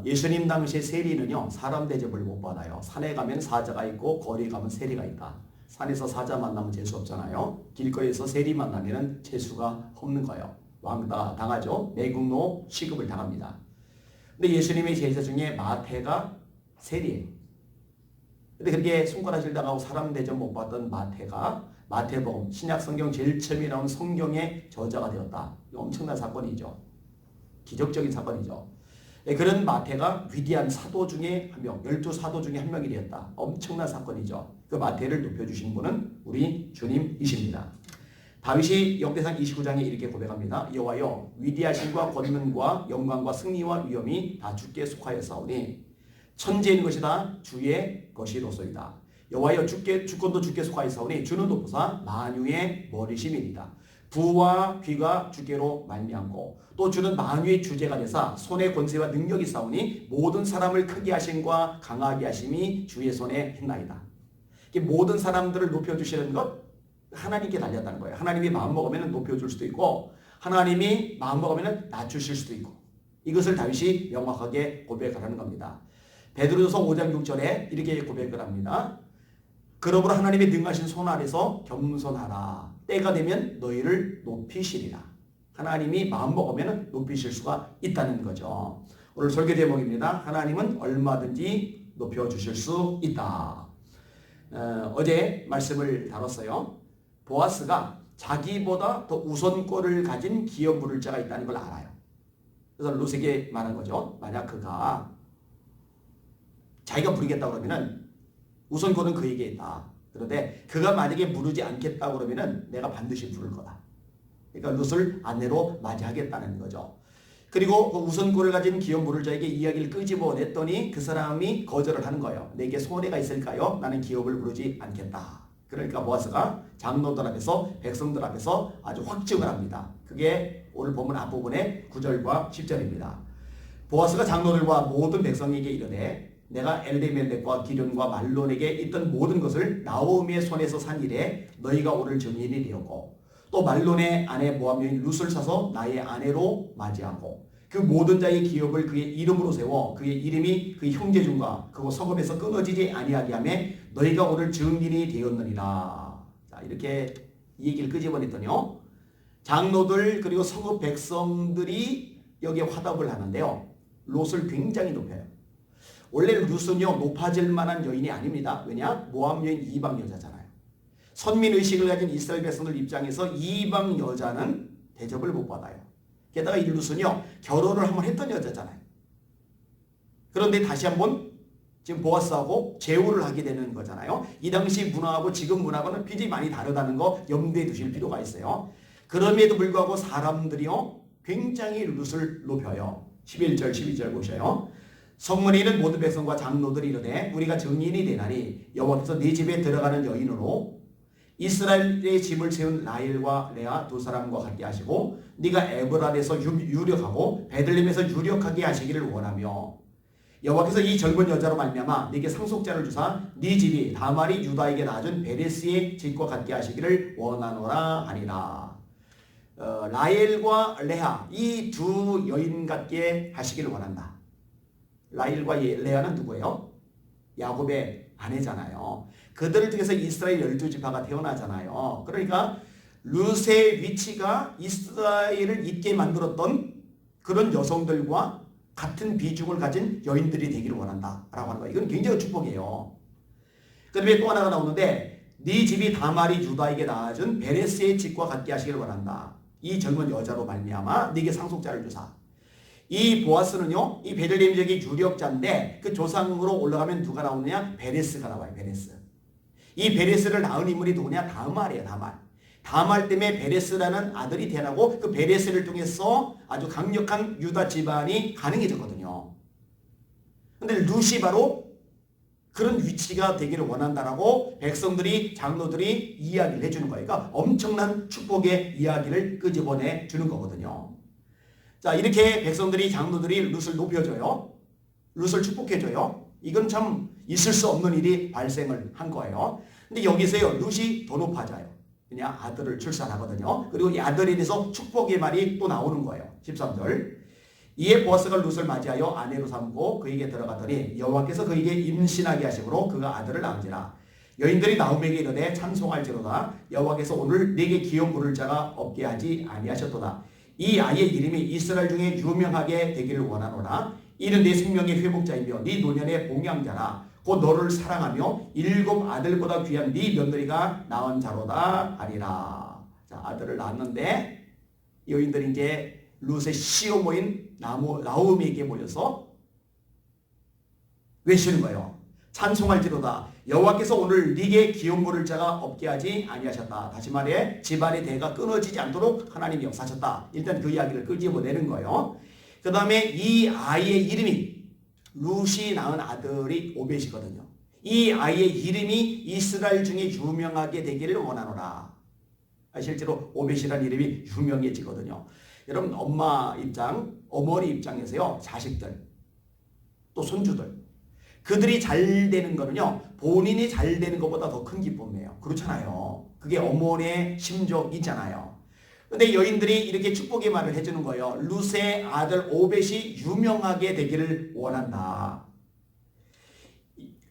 예수님 당시에 세리는요, 사람 대접을 못 받아요. 산에 가면 사자가 있고 거리에 가면 세리가 있다. 산에서 사자 만나면 재수 없잖아요. 길거리에서 세리 만나면 재수가 없는 거예요. 왕따 당하죠. 매국노 취급을 당합니다. 근데 예수님의 제자 중에 마태가 세리예요. 근데 그렇게 손가락질 당하고 사람 대접 못 받던 마태가 마태복음 신약 성경 제일 처음에 나온 성경의 저자가 되었다. 이거 엄청난 사건이죠. 기적적인 사건이죠. 그런 마태가 위대한 사도 중에 한 명, 12사도 중에 한 명이 되었다. 엄청난 사건이죠. 그 마태를 높여주신 분은 우리 주님이십니다. 다윗이 역대상 29장에 이렇게 고백합니다. 여호와여, 위대하심과 권능과 영광과 승리와 위엄이 다 주께 속하였사오니 천지인 것이다 주의 것이로소이다. 여호와여, 주권도 주께 속하였사오니 주는 높으사 만유의 머리심이니이다. 부와 귀가 주께로 말미암고 또 주는 만유의 주제가 되사 손에 권세와 능력이 있사오니 모든 사람을 크게 하심과 강하게 하심이 주의 손에 있나이다. 모든 사람들을 높여주시는 것 하나님께 달렸다는 거예요. 하나님이 마음먹으면 높여줄 수도 있고 하나님이 마음먹으면 낮추실 수도 있고 이것을 다윗이 명확하게 고백하라는 겁니다. 베드로전서 5장 6절에 이렇게 고백을 합니다. 그러므로 하나님의 능하신 손 아래서 겸손하라. 때가 되면 너희를 높이시리라. 하나님이 마음먹으면 높이실 수가 있다는 거죠. 오늘 설교 제목입니다. 하나님은 얼마든지 높여주실 수 있다. 어제 말씀을 다뤘어요. 보아스가 자기보다 더 우선권을 가진 기업 부를 자가 있다는 걸 알아요. 그래서 룻에게 말한 거죠. 만약 그가 자기가 부르겠다 그러면은 우선권은 그에게 있다. 그런데 그가 만약에 부르지 않겠다 그러면은 내가 반드시 부를 거다. 그러니까 룻을 아내로 맞이하겠다는 거죠. 그리고 그 우선권을 가진 기업 부를 자에게 이야기를 끄집어냈더니 그 사람이 거절을 하는 거예요. 내게 손해가 있을까요? 나는 기업을 부르지 않겠다. 그러니까 보아스가 장로들 앞에서 백성들 앞에서 아주 확증을 합니다. 그게 오늘 본문 앞부분의 9절과 10절입니다. 보아스가 장로들과 모든 백성에게 이르되 내가 엘리멜렉과 기련과 말론에게 있던 모든 것을 나오미의 손에서 산 일에 너희가 오늘 증인이 되었고 또 말론의 아내 모압 여인 룻을 사서 나의 아내로 맞이하고 그 모든 자의 기업을 그의 이름으로 세워 그의 이름이 그 형제중과 그곳 서급에서 끊어지지 아니하게 하며 너희가 오늘 증인이 되었느니라. 자, 이렇게 이 얘기를 끄집어냈더니요. 장로들 그리고 서급 백성들이 여기에 화답을 하는데요. 롯을 굉장히 높여요. 원래 룻은요 높아질 만한 여인이 아닙니다. 왜냐? 모압 여인 이방 여자잖아요. 선민의식을 가진 이스라엘 백성들 입장에서 이방 여자는 대접을 못 받아요. 게다가 이 룻은요 결혼을 한번 했던 여자잖아요. 그런데 다시 한번 지금 보아스하고 재혼을 하게 되는 거잖아요. 이 당시 문화하고 지금 문화하고는 굉장히 많이 다르다는 거 염두에 두실 필요가 있어요. 그럼에도 불구하고 사람들이요 굉장히 룻을 높여요. 11절 12절 보셔요. 성문에는 모든 백성과 장로들이 이르되 우리가 증인이 되나니 여호와께서 네 집에 들어가는 여인으로 이스라엘의 짐을 세운 라헬과 레아 두 사람과 같게 하시고 네가 에브라데서 유력하고 베들레헴에서 유력하게 하시기를 원하며 여호와께서 이 젊은 여자로 말미암아 네게 상속자를 주사 네 집이 다말이 유다에게 낳아준 베레스의 집과 같게 하시기를 원하노라 하니라. 라헬과 레아 이 두 여인 같게 하시기를 원한다. 라헬과 레아는 누구예요? 야곱의 아내잖아요. 그들을 통해서 이스라엘 12지파가 태어나잖아요. 그러니까 룻의 위치가 이스라엘을 있게 만들었던 그런 여성들과 같은 비중을 가진 여인들이 되기를 원한다라고 하는 거예요. 이건 굉장히 축복이에요. 그 다음에 또 하나가 나오는데 네 집이 다말이 유다에게 낳아준 베레스의 집과 같게 하시기를 원한다. 이 젊은 여자로 말미암아 네게 상속자를 주사. 이 보아스는요, 이 베들레헴 지역의 유력자인데 그 조상으로 올라가면 누가 나오느냐? 베레스가 나와요. 베레스. 이 베레스를 낳은 인물이 누구냐? 다말이에요. 다말 때문에 베레스라는 아들이 태어나고 그 베레스를 통해서 아주 강력한 유다 집안이 가능해졌거든요. 근데 룻이 바로 그런 위치가 되기를 원한다라고 백성들이 장로들이 이야기를 해주는 거예요. 그러니까 엄청난 축복의 이야기를 끄집어내 주는 거거든요. 자, 이렇게 백성들이 장로들이 룻을 높여줘요. 룻을 축복해줘요. 이건 참 있을 수 없는 일이 발생을 한 거예요. 근데 여기서요 룻이 더 높아져요. 그냥 아들을 출산하거든요. 그리고 이 아들에 대해서 축복의 말이 또 나오는 거예요. 13절 이에 보아스가 룻을 맞이하여 아내로 삼고 그에게 들어갔더니 여호와께서 그에게 임신하게 하심으로 그가 아들을 낳은지라. 여인들이 나오미에게 이르되 찬송할지로다. 여호와께서 오늘 네게 기업 물을 자가 없게 하지 아니하셨도다. 이 아이의 이름이 이스라엘 중에 유명하게 되기를 원하노라. 이는 네 생명의 회복자이며 네 노년의 봉양자라. 곧 너를 사랑하며 7 아들보다 귀한 네 며느리가 낳은 자로다 하리라. 자, 아들을 낳았는데 여인들이 이제 룻의 시어머인 나오미에게 모여서 외치는 거예요. 찬송할지로다. 여호와께서 오늘 네게 기업 물을 자가 없게 하지 아니하셨다. 다시 말해 집안의 대가 끊어지지 않도록 하나님이 역사하셨다. 일단 그 이야기를 끄집어내는 거예요. 그 다음에 이 아이의 이름이 룻이 낳은 아들이 오벳이거든요. 이 아이의 이름이 이스라엘 중에 유명하게 되기를 원하노라. 실제로 오벳이라는 이름이 유명해지거든요. 여러분 엄마 입장, 어머니 입장에서요. 자식들, 또 손주들 그들이 잘 되는 거는요. 본인이 잘 되는 것보다 더 큰 기쁨이에요. 그렇잖아요. 그게 어머니의 심정이잖아요. 근데 여인들이 이렇게 축복의 말을 해주는 거예요. 룻의 아들 오벳이 유명하게 되기를 원한다.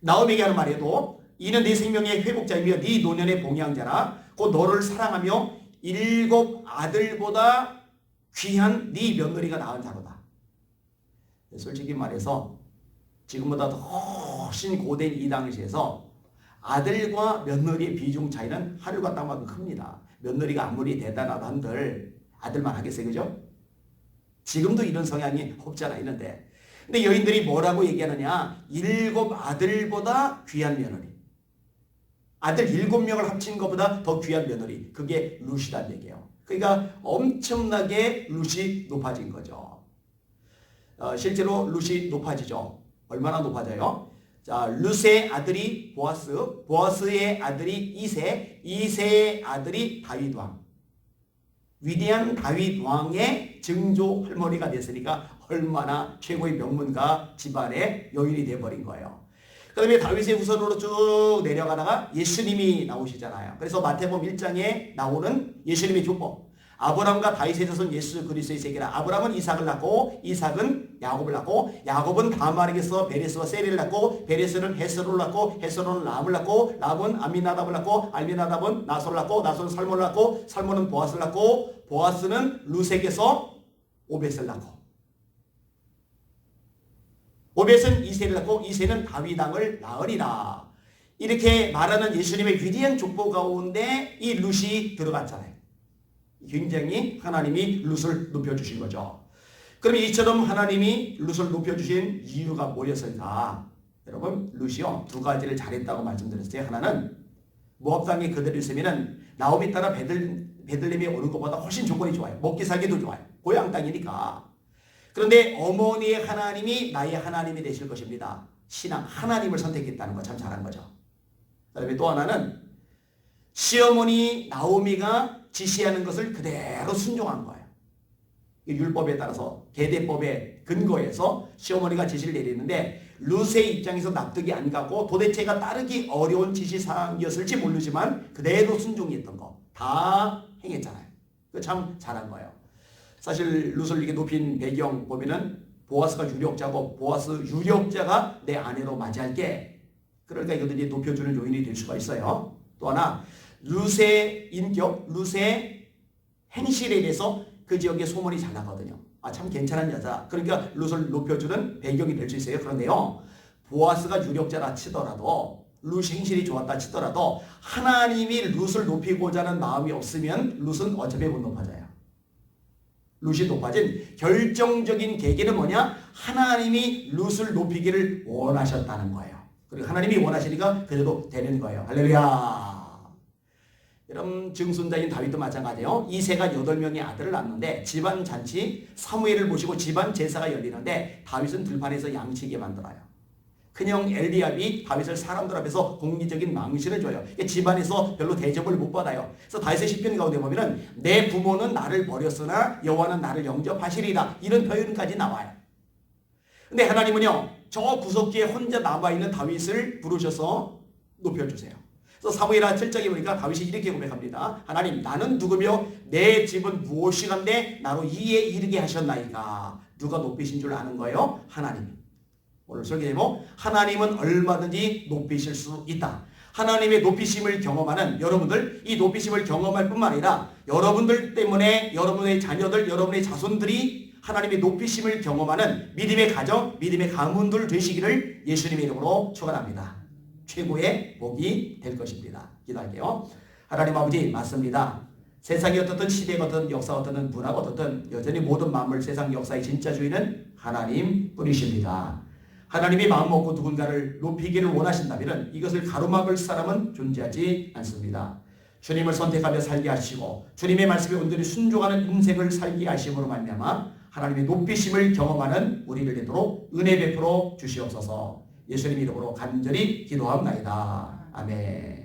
나오미에게 하는 말에도 이는 네 생명의 회복자이며 네 노년의 봉양자라. 곧 너를 사랑하며 7 아들보다 귀한 네 며느리가 낳은 자로다. 솔직히 말해서 지금보다 훨씬 고된 이 당시에서 아들과 며느리의 비중 차이는 하늘과 땅만큼 큽니다. 며느리가 아무리 대단하다 한들 아들만 하겠어요. 그죠? 지금도 이런 성향이 없지 않아 있는데. 근데 여인들이 뭐라고 얘기하느냐. 7 아들보다 귀한 며느리. 아들 7명을 합친 것보다 더 귀한 며느리. 그게 룻이란 얘기예요. 그러니까 엄청나게 룻이 높아진 거죠. 실제로 룻이 높아지죠. 얼마나 높아져요? 자, 룻의 아들이 보아스, 보아스의 아들이 이세, 이세의 아들이 다윗 왕. 위대한 다윗 왕의 증조 할머니가 됐으니까 얼마나 최고의 명문가 집안의 여인이 돼버린 거예요. 그 다음에 다윗의 후손으로 쭉 내려가다가 예수님이 나오시잖아요. 그래서 마태복음 1장에 나오는 예수님의 족보. 아브라함과 다윗의 자손 예수 그리스도의 세계라. 아브라함은 이삭을 낳고 이삭은 야곱을 낳고 야곱은 다말에게서 베레스와 세리를 낳고 베레스는 헤스로를 낳고 헤스로는 람을 낳고 람은 아미나답을 낳고 아미나답은 나소를 낳고 나소는 살몬을 낳고 살몬은 보아스를 낳고 보아스는 룻에게서 오벳을 낳고 오벳은 이세를 낳고 이세는 다윗 왕을 낳으리라. 이렇게 말하는 예수님의 위대한 족보 가운데 이 룻이 들어갔잖아요. 굉장히 하나님이 룻을 높여주신 거죠. 그럼 이처럼 하나님이 룻을 높여주신 이유가 뭐였을까? 여러분 룻이요 2가지를 잘했다고 말씀드렸어요. 하나는 모압 땅에 그대로 있으면 나오미 따라 베들레헴에 오는 것보다 훨씬 조건이 좋아요. 먹기 살기도 좋아요. 고향 땅이니까. 그런데 어머니의 하나님이 나의 하나님이 되실 것입니다. 신앙 하나님을 선택했다는 거 참 잘한 거죠. 그다음에 또 하나는 시어머니 나오미가 지시하는 것을 그대로 순종한 거예요. 율법에 따라서 계대법에 근거해서 시어머니가 지시를 내리는데 룻의 입장에서 납득이 안 가고 도대체가 따르기 어려운 지시사항이었을지 모르지만 그대로 순종했던 거 다 행했잖아요. 그 참 잘한 거예요. 사실 룻을 이렇게 높인 배경 보면은 보아스가 유력자고 보아스 유력자가 내 아내로 맞이할게. 그러니까 이것들이 높여주는 요인이 될 수가 있어요. 또 하나 룻의 인격, 룻의 행실에 대해서 그 지역에 소문이 잘 나거든요. 아, 참 괜찮은 여자. 그러니까 룻을 높여주는 배경이 될 수 있어요. 그런데요, 보아스가 유력자라 치더라도 룻이 행실이 좋았다 치더라도 하나님이 룻을 높이고자 하는 마음이 없으면 룻은 어차피 못 높아져요. 룻이 높아진 결정적인 계기는 뭐냐? 하나님이 룻을 높이기를 원하셨다는 거예요. 그리고 하나님이 원하시니까 그대로 되는 거예요. 할렐루야. 여러분 증손자인 다윗도 마찬가지예요. 이세가 8명의 아들을 낳는데 집안 잔치 사무엘을 모시고 집안 제사가 열리는데 다윗은 들판에서 양치게 만들어요. 큰형 엘리압이 다윗을 사람들 앞에서 공리적인 망신을 줘요. 집안에서 별로 대접을 못 받아요. 그래서 다윗의 시편 가운데 보면은 내 부모는 나를 버렸으나 여호와는 나를 영접하시리라 이런 표현까지 나와요. 근데 하나님은요 저 구석기에 혼자 남아있는 다윗을 부르셔서 높여주세요. 그래서 사무엘하 7장에 보니까 다윗이 이렇게 고백합니다. 하나님 나는 누구며 내 집은 무엇이란데 나로 이에 이르게 하셨나이까. 누가 높이신 줄 아는 거예요? 하나님. 오늘 설계 제목 하나님은 얼마든지 높이실 수 있다. 하나님의 높이심을 경험하는 여러분들, 이 높이심을 경험할 뿐만 아니라 여러분들 때문에 여러분의 자녀들, 여러분의 자손들이 하나님의 높이심을 경험하는 믿음의 가정, 믿음의 가문들 되시기를 예수님의 이름으로 축원합니다. 최고의 복이 될 것입니다. 기도할게요. 하나님 아버지, 맞습니다. 세상이 어떻든 시대가 어떻든 역사가 어떻든 문화가 어떻든 여전히 모든 만물 세상 역사의 진짜 주인은 하나님 뿐이십니다. 하나님이 마음먹고 누군가를 높이기를 원하신다면 이것을 가로막을 사람은 존재하지 않습니다. 주님을 선택하며 살게 하시고 주님의 말씀에 온전히 순종하는 인생을 살게 하심으로 말미암아 하나님의 높이심을 경험하는 우리를 되도록 은혜 베풀어 주시옵소서. 예수님 이름으로 간절히 기도합나이다. 아멘.